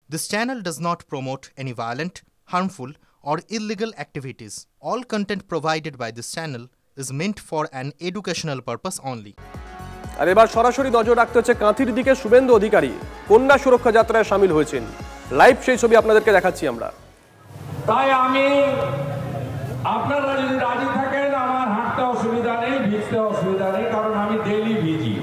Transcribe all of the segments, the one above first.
This channel does not promote any violent, harmful, or illegal activities. All content provided by this channel is meant for an educational purpose only. আর এবার সরাসরি নজর রাখতে হচ্ছে কাঁথির দিকে। শুভেন্দু অধিকারী কন্যা সুরক্ষা যাত্রায় শামিল হয়েছেন। লাইভ সেই ছবি আপনাদেরকে দেখাচ্ছি আমরা। তাই আমি আপনারা যদি রাজি থাকেন, আমার হাঁটতে অসুবিধা নেই, ভিজতে অসুবিধা নেই, কারণ আমি ডেইলি ভিজি।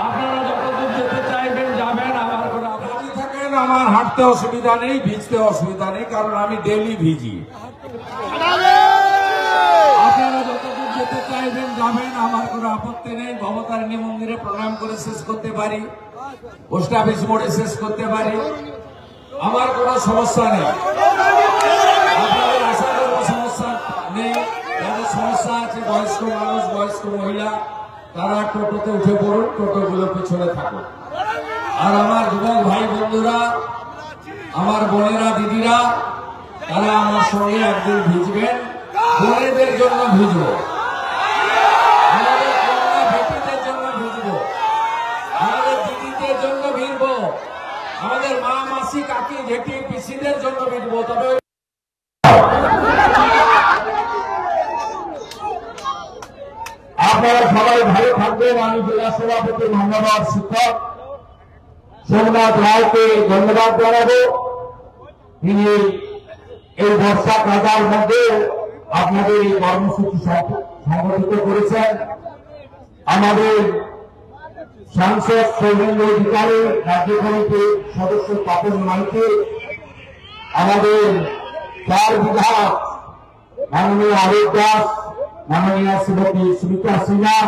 আপনারা যতদূর যেতে চাইবেন যাবেন, আমার কোনো রাজি থাকেন, আমার হাঁটতে অসুবিধা নেই, ভিজতে অসুবিধা নেই, কারণ আমি ডেইলি ভিজি। আপনারা যতদূর যেতে চাইবেন যাবেন, আমার কোনো আপত্তি নেই। ভবতারিণী মন্দিরে প্রণাম করে শেষ করতে পারি, পোস্ট অফিস মোড়ে শেষ করতে পারি, আমার কোনো সমস্যা নেই। আপনাদের আশা করবো সমস্যা নেই। যাদের সমস্যা আছে, বয়স্ক মানুষ, বয়স্ক মহিলা, তারা টোটোতে উঠে পড়ুন, টোটোগুলো পিছনে থাকুন। আর আমার যুবক ভাই বন্ধুরা, আমার বোনেরা, দিদিরা, তারা আমার সঙ্গে একদিন ভিজবেন। বোনেদের জন্য ভিজবো, আমাদের কন্যা বেটিদের জন্য ভিজবো, আমাদের দিদিদের জন্য ভিজবো, আমাদের মা, মাসি, কাকি, জেঠি, পিসিদের জন্য ভিজবো। তবে আপনারা সবাই ভালো থাকবেন। আমি জেলা সভাপতি মাননীয় শিক্ষক সোমনাথ রায়কে ধন্যবাদ জানাবো। তিনি এই বর্ষা কাজার মধ্যে আপনাদের এই কর্মসূচি সংগঠিত করেছেন। আমাদের সাংসদ শুভেন্দু অধিকারী, রাজ্য কমিটির সদস্য তপন মাইতি, আমাদের 4 বিধায়ক মাননীয় আলোক দাস, মাননীয় শ্রীমতী স্মিতা সিনহা,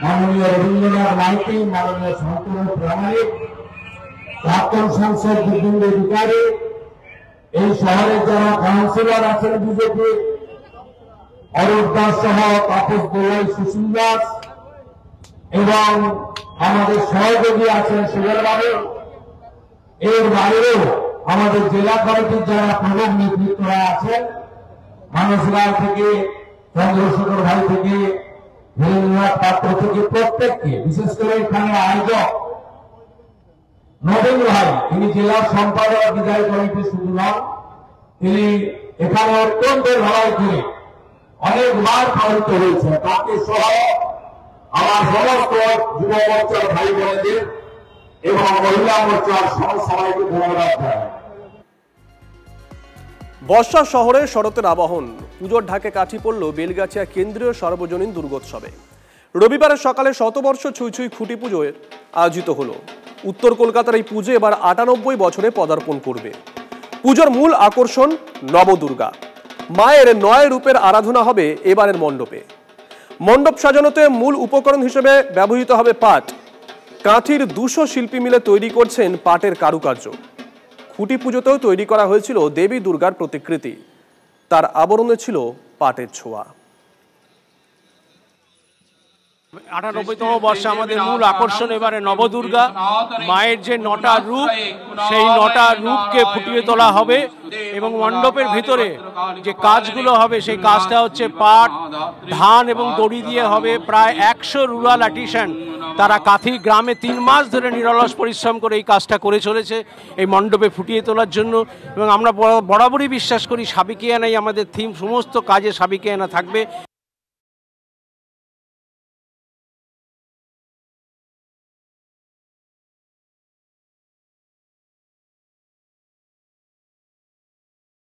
মাননীয় রবীন্দ্রনাথ মাইতি, মাননীয় শান্তনু প্রামাণিক, প্রাক্তন সাংসদ শুভেন্দু অধিকারী, এই শহরের যারা কাউন্সিলর আছেন বিজেপি, অরূপ দাস সহ তাপস দোলাই, সুশীল দাস, এবং আমাদের সহযোগী আছেন সুবল বাবু। এর বাইরেও আমাদের জেলা কমিটির যারা প্রধান নেতৃত্বরা আছেন, মানস রায় থেকে, চন্দ্রশেখর ভাই থেকে, ধীরেন্দ্রনাথ পাত্র থেকে, প্রত্যেককে, বিশেষ করে এখানে আয়োজক নবীন ভাই, তিনি জেলার সম্পাদক বিদায় কমিটি শুধু নন, তিনি এখানে অত্যন্ত লড়াই করে অনেকবার পালিত হয়েছে। তাকে সহ আমার সমস্ত যুব মোর্চার ভাই বোনেদের এবং মহিলা মোর্চার সবাইকে ধন্যবাদ জানাই। বর্ষা শহরে শরতের আবাহন, পুজোর ঢাকে কাঠি পড়ল বেলগাছিয়া কেন্দ্রীয় সর্বজনীন দুর্গোৎসবে। রবিবারের সকালে শতবর্ষ ছুঁই ছুঁই খুঁটি পুজোয় আয়োজিত হলো। উত্তর কলকাতার এই পুজো এবার ৯৮ বছরে পদার্পণ করবে। পুজোর মূল আকর্ষণ নবদুর্গা মায়ের ৯ রূপের আরাধনা হবে এবারের মণ্ডপে। মণ্ডপ সাজানোতে মূল উপকরণ হিসেবে ব্যবহৃত হবে পাট। কাঁথির ২০০ শিল্পী মিলে তৈরি করছেন পাটের কারুকার্য। খুঁটি পুজোতেও তৈরি করা হয়েছিল দেবী দুর্গার প্রতিকৃতি, তার আবরণে ছিল পাটের ছোঁয়া। ৯৮তম বর্ষে আমাদের মূল আকর্ষণ এবারে নবদুর্গা মায়ের যে ৯টা রূপ, সেই ৯টা রূপকে ফুটিয়ে তোলা হবে এবং মণ্ডপের ভিতরে যে কাজগুলো হবে সেই কাজটা হচ্ছে পাট, ধান এবং দড়ি দিয়ে হবে। প্রায় ১০০ রুরাল আর্টিসান তারা কাঁথি গ্রামে ৩ মাস ধরে নিরলস পরিশ্রম করে এই কাজটা করে চলেছে এই মণ্ডপে ফুটিয়ে তোলার জন্য। এবং আমরা বরাবরই বিশ্বাস করি সাবেকিয়ানাই আমাদের থিম, সমস্ত কাজে সাবেকিয়ানা থাকবে।